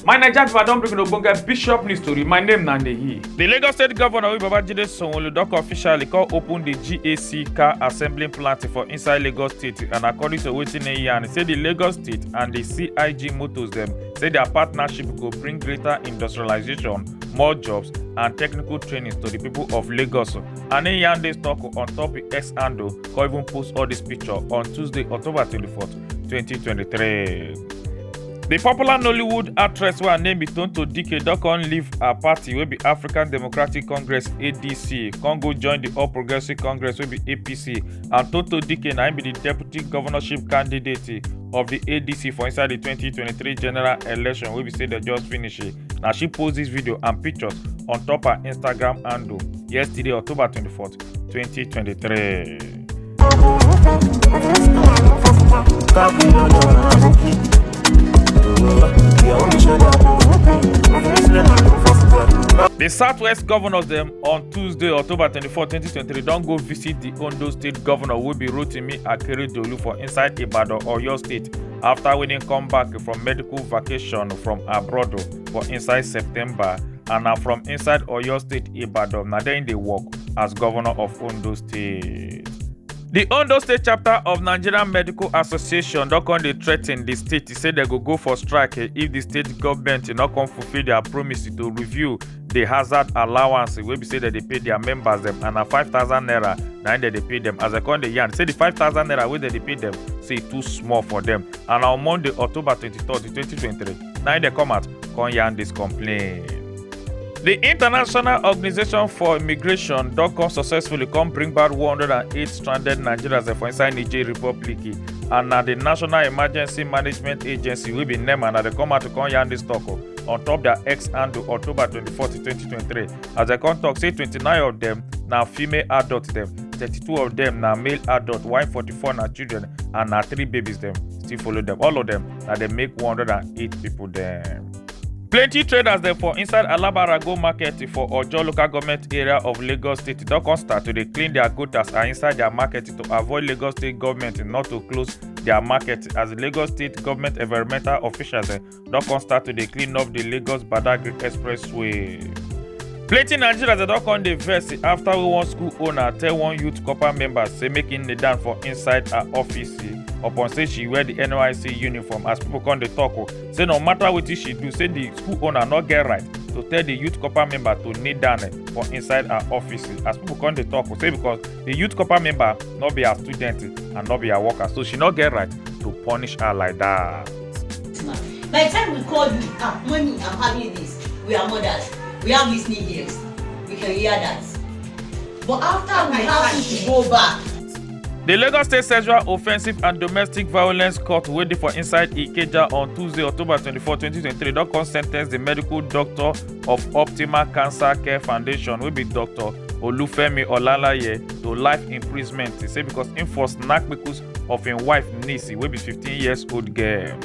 My Nigeria don't bring no bunga Bishop News story. My name Nandehi. The Lagos State Governor Babajide Sanwo-Olu officially called open the GAC car assembling plant for inside Lagos State, and according to wetin he said the Lagos State and the CIG Motors them say their partnership will bring greater industrialization, more jobs and technical trainings to the people of Lagos. And he yarn this talk on top of X handle, can even post all this picture on Tuesday, October 24th, 2023. The popular Nollywood actress wey her name be Tonto Dike don come leave her party wey be African Democratic Congress ADC, come go join the All Progressive Congress wey be APC, and Tonto Dike na im be the deputy governorship candidate of the ADC for inside the 2023 general election wey be say they just finish it. Na she post this video and pictures on top her Instagram handle yesterday, October 24th, 2023. The Southwest governors them on Tuesday, October 24, 2023, don't go visit the Ondo State governor will be Rotimi Akeredolu for inside Ibadan, Oyo State, after when he come back from medical vacation from abroad for inside September, and now from inside Oyo State, Ibadan, now then they work as governor of Ondo State. The Ondo State chapter of Nigerian Medical Association don't come dey threaten the state. He said they go for strike if the state government not come fulfill their promise to review the hazard allowance wey be say that they pay their members them, and na 5,000 naira now they pay them. As I come the yarn, say the 5,000 naira wey they pay them say too small for them. And on Monday, October 23rd, 2023, now they come out come yarn this complaint. The International Organization for Immigration don come successfully bring back 108 stranded Nigerians for inside Niger Republic, and na the National Emergency Management Agency wey be NEMA na they come out to come yarn this talk on top their X handle October 24th, 2023. As they come talk, say 29 of them na female adults them, 32 of them na male adult, 144 na children, and na 3 babies them still follow them. All of them na they make 108 people them. Plenty traders therefore inside Alabarago market for Ojo local government area of Lagos State don come start to dey clean their quotas and inside their market to avoid Lagos State government not to close their market, as the Lagos State government environmental officials don come start to dey clean up the Lagos Badagry Expressway. Plenty Nigerians don come dey vex after one school owner tell one youth corps member say make him kneel down for inside her office upon say she wear the NYSC uniform. As people come dey talk, say no matter wetin she do, say the school owner not get right to tell the youth corps member to kneel down for inside her office. As people come dey talk, say because the youth corps member not be her student and not be her worker, so she not get right to punish her like that. By the time we call you, mommy, I'm having this. We are mothers. We have listening ears. We can hear that. But after we have to go back. The Lagos State Sexual Offensive and Domestic Violence Court waiting for inside Ikeja on Tuesday, October 24, 2023, don come sentence the medical doctor of Optimal Cancer Care Foundation, will be Dr. Olufemi Olalaye, to life imprisonment. He say because him for snack because of his wife Nisi, will be 15 years old girl.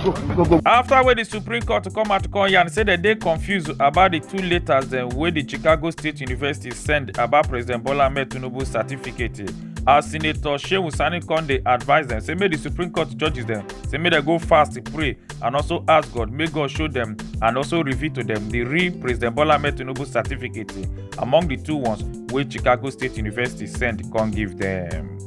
Go. After when the Supreme Court to come out to come here and say that they confused about the 2 letters then where the Chicago State University send about President Bola Ahmed Tinubu's certificate. As Senator Shehu Sani Konde advised them, say make the Supreme Court judges them, say make they go fast, pray, and also ask God, may God show them and also reveal to them the real President Bola Ahmed Tinubu certificate among the 2 ones where Chicago State University send can't give them.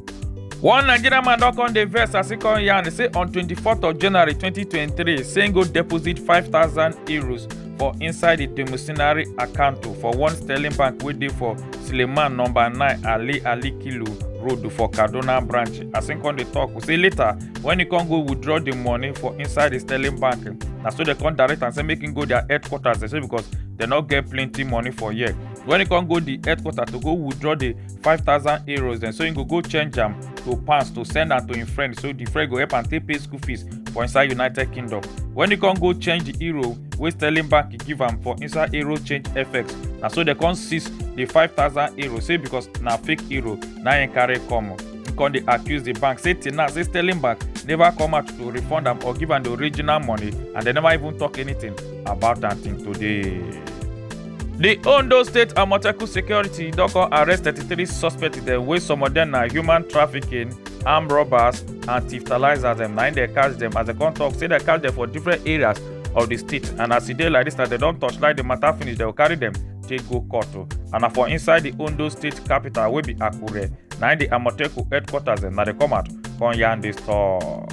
One Nigerian man don come dey vex as he come yarn say on 24th of January 2023, saying go deposit 5,000 euros for inside the domiciliary account for one sterling bank wey dey for Suleiman number 9 Ali Kilo Road for Kaduna branch. As he come dey talk, say later when he come go withdraw the money for inside the sterling bank, na so they come direct and say make him go their headquarters. They say because they not get plenty money for here. When he come go the headquarters to go withdraw the 5,000 euros, then so he go change them to pounds to send am to him friend, so the friend go help and take pay school fees for inside United Kingdom. When he come go change the euro wey sterling bank give am for inside euro change FX, na so they come seize the 5,000 euros, say because na fake euro na him carry come. come dey accuse the bank say till now say Sterling Bank never come out to refund am or give am the original money, and they never even talk anything about am till today. The Ondo State Amotekun security don come arrest 33 suspects dem wey some of them na human trafficking, armed robbers and thief-talizers dem. Na im dey catch dem as dem come talk say dem catch dem for different areas of the state, and as e dey like this na dem don torchlight the matter finish, dem go carry dem take go court o. And na for inside the Ondo State capital wey be Akure, na im the Amotekun headquarters dem na dey come out come yarn this talk.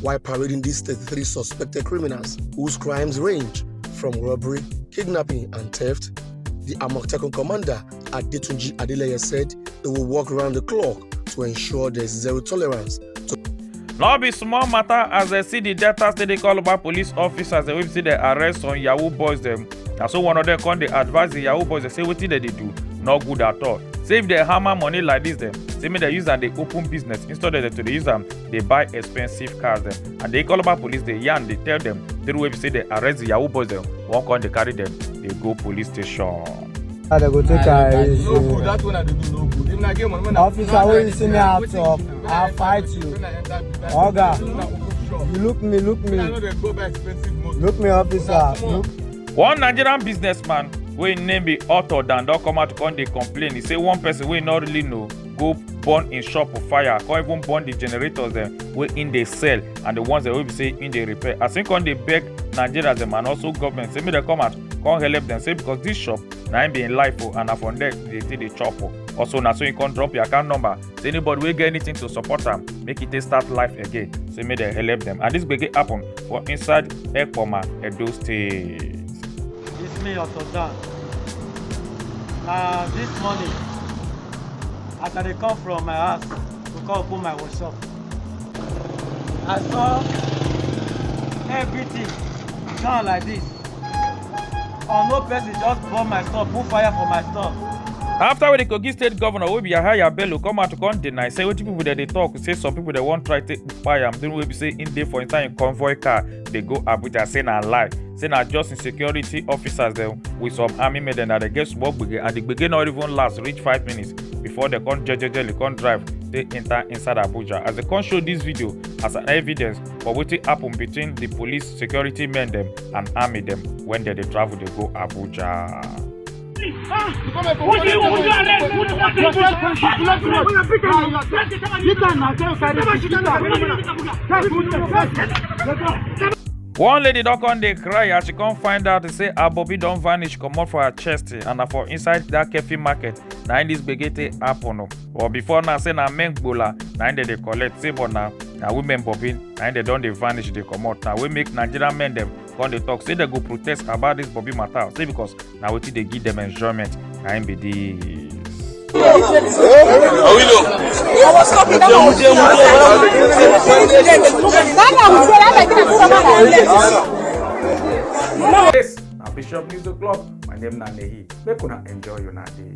While parading these 33 suspected criminals whose crimes range from robbery, kidnapping and theft, the Amotekun commander Adetunji Adeleye said they will work around the clock to ensure there is zero tolerance to. No be small matter as they see the Delta State they call about police officers they will see the arrest on Yahoo boys them. And so one of them come they advise the Yahoo boys they say wetin they do not good at all. Say if they hammer money like this them, say me they use and they open business instead of they use them they buy expensive cars them. And they call about police they yarn they tell them the way we say they arrest the Yahoo boys them, walk on they carry them they go police station. They go take no good. That one I do no good. If na game on officer when you see me out of, I'll fight you. Oga, you look me. Look me, officer. Look. One Nigerian businessman wey name be Otto Dan don come out to come dey complain. He say one person wey no really know go burn in shop for fire, come even burn the generators dem wey in dey sell and the ones dem wey be say in dey repair. As him come dey beg Nigerians dem and also government say make dem come out come help dem, say because this shop na im be in life o and na from there dey take dey chop o. Also na so you come drop your account number, say anybody wey get anything to support am make e take start life again, say make dem help dem. And this gbege happen for inside Ekpoma, Edo State. It's me, Otto Dan. This morning, as I come from my house to come open my workshop, I saw everything done like this. Or no person just burn my stuff, put fire for my stuff. After the Kogi State Governor wey be Yahaya Bello come out to come deny, say wetin people dey talk, say some people they wan try take fire am, then wey be say in dey for inside in convoy car they go Abuja, say na lie, say na just in security officers dem with some army men that they get small gbege, and the gbege not even last reach 5 minutes before they come jejely come drive they enter inside Abuja. As they come show this video as an evidence for wetin happen between the police security men dem and army dem when they travel they go Abuja. One lady don come dey cry as she come find out say her Bobby don vanish comot for her chest, and na for inside that Kefi market na im this gbege happen. But before now say na men gbola na im dey collect, say but na women Bobby na im dey don dey vanish dey comot. Na we make Nigerian men dem come dey talk say they go protest about this Bobby matter, say because na wetin dey give them enjoyment na im be this. Yes, now Bishop News O'clock. My name is Nanehi. Make una enjoy your day.